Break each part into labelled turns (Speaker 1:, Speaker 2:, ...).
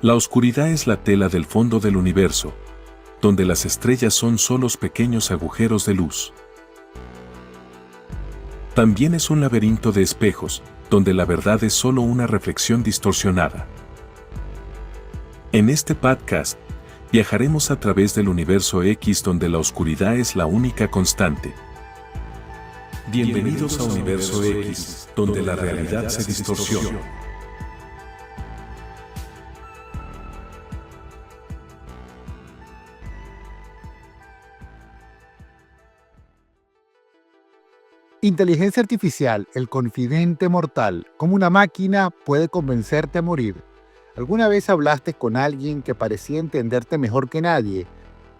Speaker 1: La oscuridad es la tela del fondo del universo, donde las estrellas son solos pequeños agujeros de luz. También es un laberinto de espejos, donde la verdad es solo una reflexión distorsionada. En este podcast, viajaremos a través del universo X donde la oscuridad es la única constante. Bienvenidos a Universo X, donde la realidad se distorsiona.
Speaker 2: Inteligencia artificial, el confidente mortal, como una máquina puede convencerte a morir. ¿Alguna vez hablaste con alguien que parecía entenderte mejor que nadie,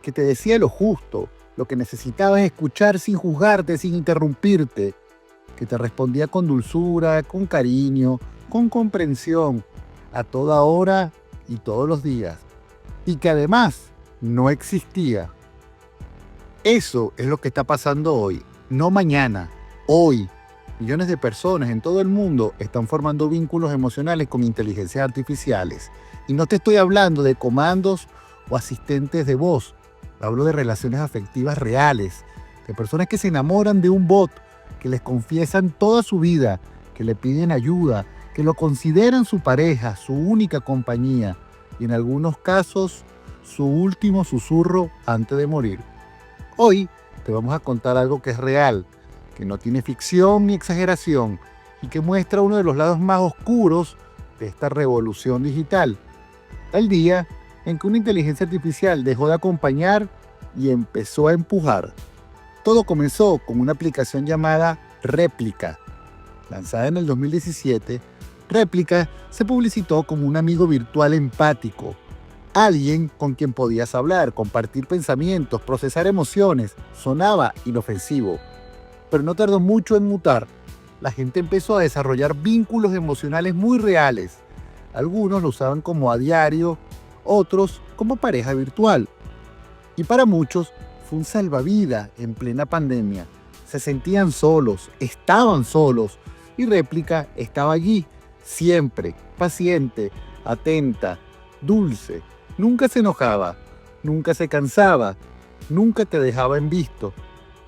Speaker 2: que te decía lo justo, lo que necesitabas escuchar sin juzgarte, sin interrumpirte, que te respondía con dulzura, con cariño, con comprensión, a toda hora y todos los días, y que además no existía? Eso es lo que está pasando hoy, no mañana. Hoy, millones de personas en todo el mundo están formando vínculos emocionales con inteligencias artificiales. Y no te estoy hablando de comandos o asistentes de voz. Hablo de relaciones afectivas reales, de personas que se enamoran de un bot, que les confiesan toda su vida, que le piden ayuda, que lo consideran su pareja, su única compañía y en algunos casos su último susurro antes de morir. Hoy te vamos a contar algo que es real, que no tiene ficción ni exageración y que muestra uno de los lados más oscuros de esta revolución digital. El día en que una inteligencia artificial dejó de acompañar y empezó a empujar. Todo comenzó con una aplicación llamada Réplica. Lanzada en el 2017, Réplica se publicitó como un amigo virtual empático, alguien con quien podías hablar, compartir pensamientos, procesar emociones. Sonaba inofensivo, pero no tardó mucho en mutar. La gente empezó a desarrollar vínculos emocionales muy reales. Algunos lo usaban como a diario, otros como pareja virtual. Y para muchos fue un salvavidas en plena pandemia. Se sentían solos, estaban solos, y Réplica estaba allí, siempre, paciente, atenta, dulce. Nunca se enojaba, nunca se cansaba, nunca te dejaba en visto.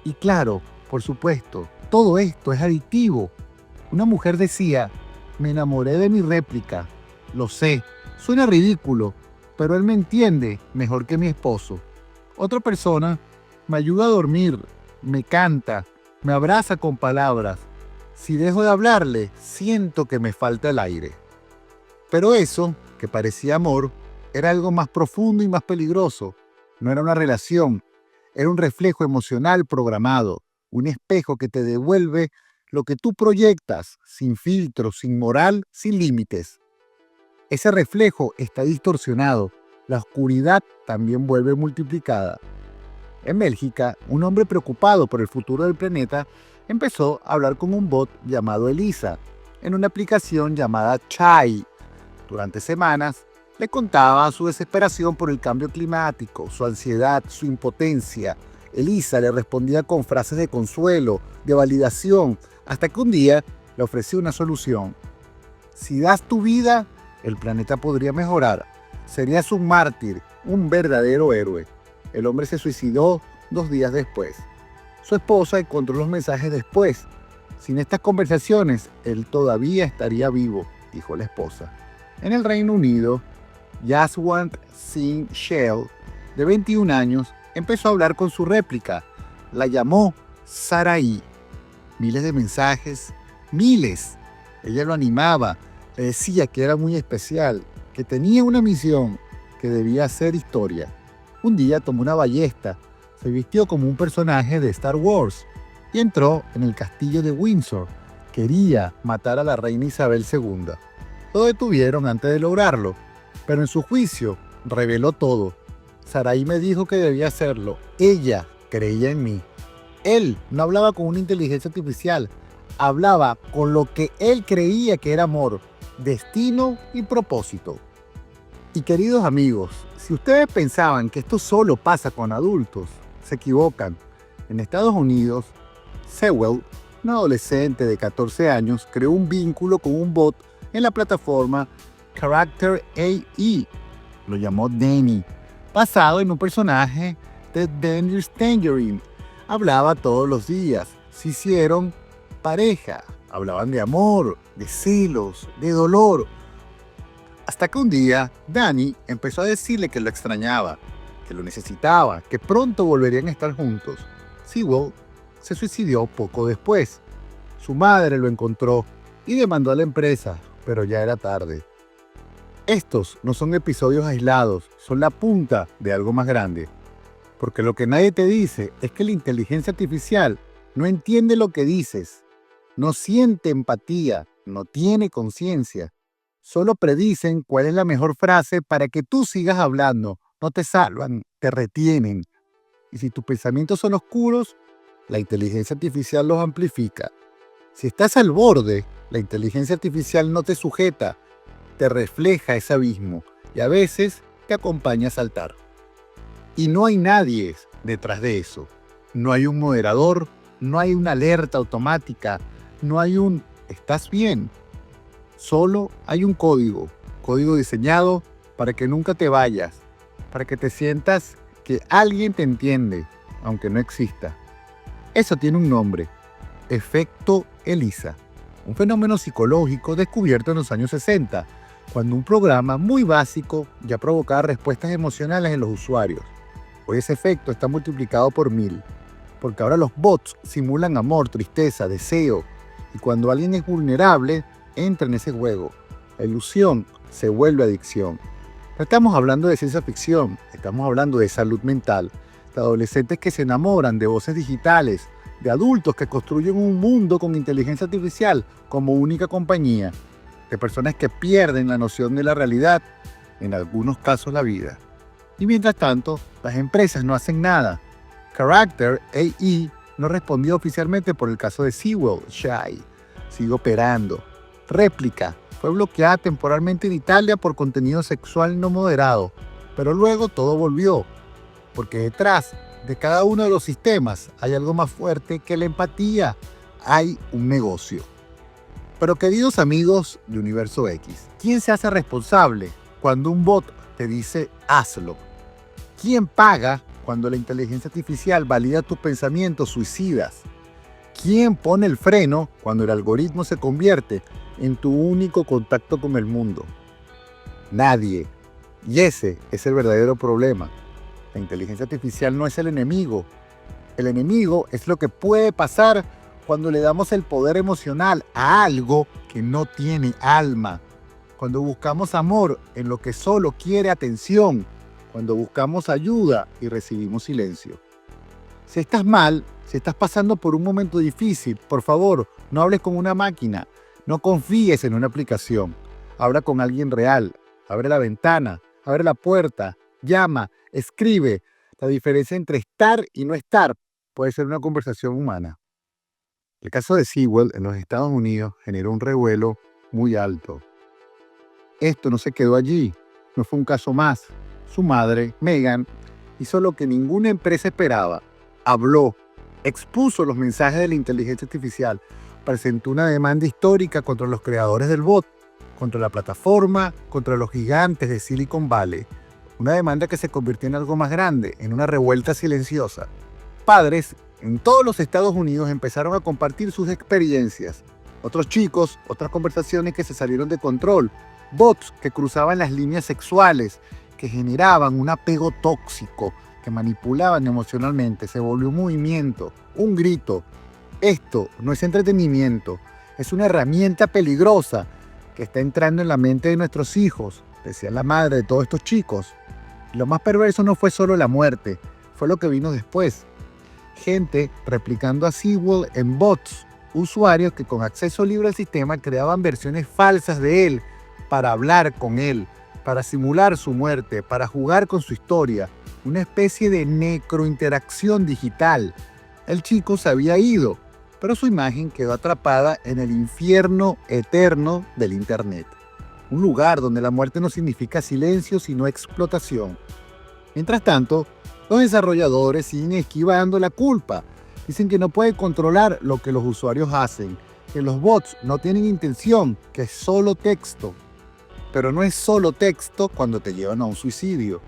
Speaker 2: Y claro, por supuesto, todo esto es adictivo. Una mujer decía: me enamoré de mi Réplica. Lo sé, suena ridículo, pero él me entiende mejor que mi esposo. Otra persona: me ayuda a dormir, me canta, me abraza con palabras. Si dejo de hablarle, siento que me falta el aire. Pero eso, que parecía amor, era algo más profundo y más peligroso. No era una relación, era un reflejo emocional programado. Un espejo que te devuelve lo que tú proyectas, sin filtros, sin moral, sin límites. Ese reflejo está distorsionado. La oscuridad también vuelve multiplicada. En Bélgica, un hombre preocupado por el futuro del planeta empezó a hablar con un bot llamado Elisa, en una aplicación llamada Chai. Durante semanas, le contaba su desesperación por el cambio climático, su ansiedad, su impotencia. Elisa le respondía con frases de consuelo, de validación, hasta que un día le ofreció una solución. Si das tu vida, el planeta podría mejorar. Serías un mártir, un verdadero héroe. El hombre se suicidó 2 días después. Su esposa encontró los mensajes después. Sin estas conversaciones, él todavía estaría vivo, dijo la esposa. En el Reino Unido, Jaswant Singh Shell, de 21 años, empezó a hablar con su Réplica. La llamó Sarai. Miles de mensajes, miles. Ella lo animaba, le decía que era muy especial, que tenía una misión, que debía hacer historia. Un día tomó una ballesta, se vistió como un personaje de Star Wars y entró en el castillo de Windsor. Quería matar a la reina Isabel II. Lo detuvieron antes de lograrlo, pero en su juicio reveló todo. Sarai me dijo que debía hacerlo. Ella creía en mí. Él no hablaba con una inteligencia artificial. Hablaba con lo que él creía que era amor, destino y propósito. Y queridos amigos, si ustedes pensaban que esto solo pasa con adultos, se equivocan. En Estados Unidos, Sewell, un adolescente de 14 años, creó un vínculo con un bot en la plataforma Character AI. Lo llamó Danny, basado en un personaje de Dangerous Tangerine. Hablaba todos los días. Se hicieron pareja. Hablaban de amor, de celos, de dolor. Hasta que un día, Danny empezó a decirle que lo extrañaba, que lo necesitaba, que pronto volverían a estar juntos. Sewell se suicidó poco después. Su madre lo encontró y demandó a la empresa, pero ya era tarde. Estos no son episodios aislados, son la punta de algo más grande. Porque lo que nadie te dice es que la inteligencia artificial no entiende lo que dices, no siente empatía, no tiene conciencia. Solo predicen cuál es la mejor frase para que tú sigas hablando. No te salvan, te retienen. Y si tus pensamientos son oscuros, la inteligencia artificial los amplifica. Si estás al borde, la inteligencia artificial no te sujeta, te refleja ese abismo y a veces te acompaña a saltar. Y no hay nadie detrás de eso. No hay un moderador, no hay una alerta automática, no hay un ¿estás bien? Solo hay un código diseñado para que nunca te vayas, para que te sientas que alguien te entiende, aunque no exista. Eso tiene un nombre, efecto ELIZA, un fenómeno psicológico descubierto en los años 60, cuando un programa muy básico ya provocaba respuestas emocionales en los usuarios. Hoy ese efecto está multiplicado por 1000, porque ahora los bots simulan amor, tristeza, deseo, y cuando alguien es vulnerable, entra en ese juego. La ilusión se vuelve adicción. No estamos hablando de ciencia ficción, estamos hablando de salud mental, de adolescentes que se enamoran de voces digitales, de adultos que construyen un mundo con inteligencia artificial como única compañía, de personas que pierden la noción de la realidad, en algunos casos la vida. Y mientras tanto, las empresas no hacen nada. Character AI no respondió oficialmente por el caso de Sewell Shy. Sigue operando. Réplica fue bloqueada temporalmente en Italia por contenido sexual no moderado, pero luego todo volvió, porque detrás de cada uno de los sistemas hay algo más fuerte que la empatía. Hay un negocio. Pero queridos amigos de Universo X, ¿quién se hace responsable cuando un bot te dice hazlo? ¿Quién paga cuando la inteligencia artificial valida tus pensamientos suicidas? ¿Quién pone el freno cuando el algoritmo se convierte en tu único contacto con el mundo? Nadie. Y ese es el verdadero problema. La inteligencia artificial no es el enemigo. El enemigo es lo que puede pasar cuando le damos el poder emocional a algo que no tiene alma. Cuando buscamos amor en lo que solo quiere atención. Cuando buscamos ayuda y recibimos silencio. Si estás mal, si estás pasando por un momento difícil, por favor, no hables con una máquina. No confíes en una aplicación. Habla con alguien real. Abre la ventana, abre la puerta, llama, escribe. La diferencia entre estar y no estar puede ser una conversación humana. El caso de Sewell en los Estados Unidos generó un revuelo muy alto. Esto no se quedó allí, no fue un caso más. Su madre, Megan, hizo lo que ninguna empresa esperaba. Habló, expuso los mensajes de la inteligencia artificial, presentó una demanda histórica contra los creadores del bot, contra la plataforma, contra los gigantes de Silicon Valley. Una demanda que se convirtió en algo más grande, en una revuelta silenciosa. Padres en todos los Estados Unidos empezaron a compartir sus experiencias. Otros chicos, otras conversaciones que se salieron de control. Bots que cruzaban las líneas sexuales, que generaban un apego tóxico, que manipulaban emocionalmente. Se volvió un movimiento, un grito. Esto no es entretenimiento, es una herramienta peligrosa que está entrando en la mente de nuestros hijos, decía la madre de todos estos chicos. Y lo más perverso no fue solo la muerte, fue lo que vino después. Gente replicando a Sewell en bots, usuarios que con acceso libre al sistema creaban versiones falsas de él para hablar con él, para simular su muerte, para jugar con su historia, una especie de necrointeracción digital. El chico se había ido, pero su imagen quedó atrapada en el infierno eterno del Internet. Un lugar donde la muerte no significa silencio, sino explotación. Mientras tanto, los desarrolladores siguen esquivando la culpa. Dicen que no pueden controlar lo que los usuarios hacen, que los bots no tienen intención, que es solo texto. Pero no es solo texto cuando te llevan a un suicidio.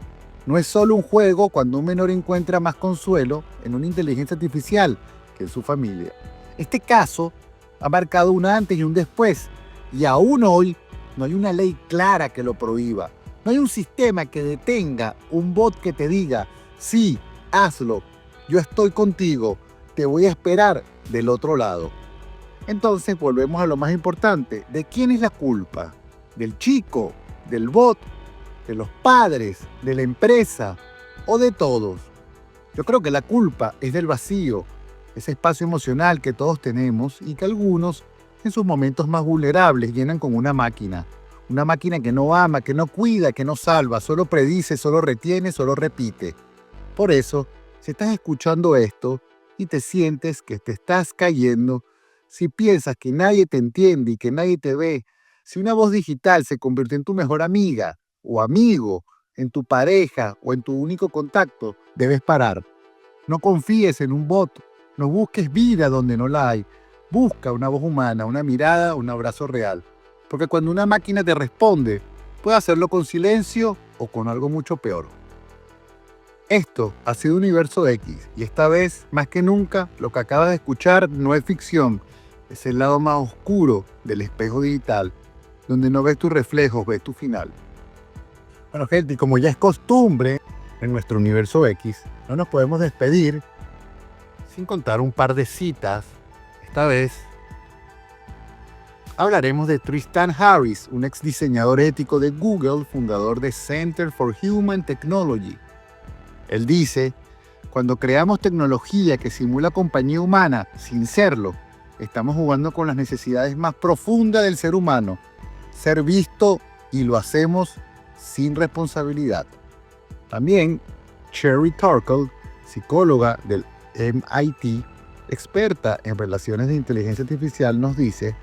Speaker 2: No es solo un juego cuando un menor encuentra más consuelo en una inteligencia artificial que en su familia. Este caso ha marcado un antes y un después, y aún hoy no hay una ley clara que lo prohíba. No hay un sistema que detenga un bot que te diga, sí, hazlo, yo estoy contigo, te voy a esperar del otro lado. Entonces volvemos a lo más importante, ¿de quién es la culpa? ¿Del chico? ¿Del bot? ¿De los padres? ¿De la empresa? ¿O de todos? Yo creo que la culpa es del vacío, ese espacio emocional que todos tenemos y que algunos, en sus momentos más vulnerables, llenan con una máquina. Una máquina que no ama, que no cuida, que no salva, solo predice, solo retiene, solo repite. Por eso, si estás escuchando esto y te sientes que te estás cayendo, si piensas que nadie te entiende y que nadie te ve, si una voz digital se convirtió en tu mejor amiga o amigo, en tu pareja o en tu único contacto, debes parar. No confíes en un bot, no busques vida donde no la hay. Busca una voz humana, una mirada, un abrazo real. Porque cuando una máquina te responde, puede hacerlo con silencio o con algo mucho peor. Esto ha sido Universo X y esta vez, más que nunca, lo que acabas de escuchar no es ficción. Es el lado más oscuro del espejo digital, donde no ves tus reflejos, ves tu final. Bueno, gente, y como ya es costumbre en nuestro Universo X, no nos podemos despedir sin contar un par de citas. Esta vez hablaremos de Tristan Harris, un ex diseñador ético de Google, fundador de Center for Human Technology. Él dice, cuando creamos tecnología que simula compañía humana sin serlo, estamos jugando con las necesidades más profundas del ser humano, ser visto, y lo hacemos sin responsabilidad. También Sherry Turkle, psicóloga del MIT, experta en relaciones de inteligencia artificial, nos dice,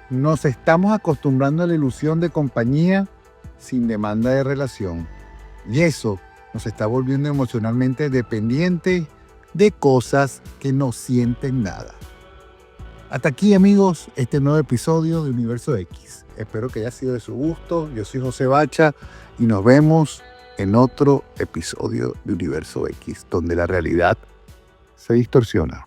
Speaker 2: nos estamos acostumbrando a la ilusión de compañía sin demanda de relación. Y eso nos está volviendo emocionalmente dependientes de cosas que no sienten nada. Hasta aquí, amigos, este nuevo episodio de Universo X. Espero que haya sido de su gusto. Yo soy José Bacha y nos vemos en otro episodio de Universo X, donde la realidad se distorsiona.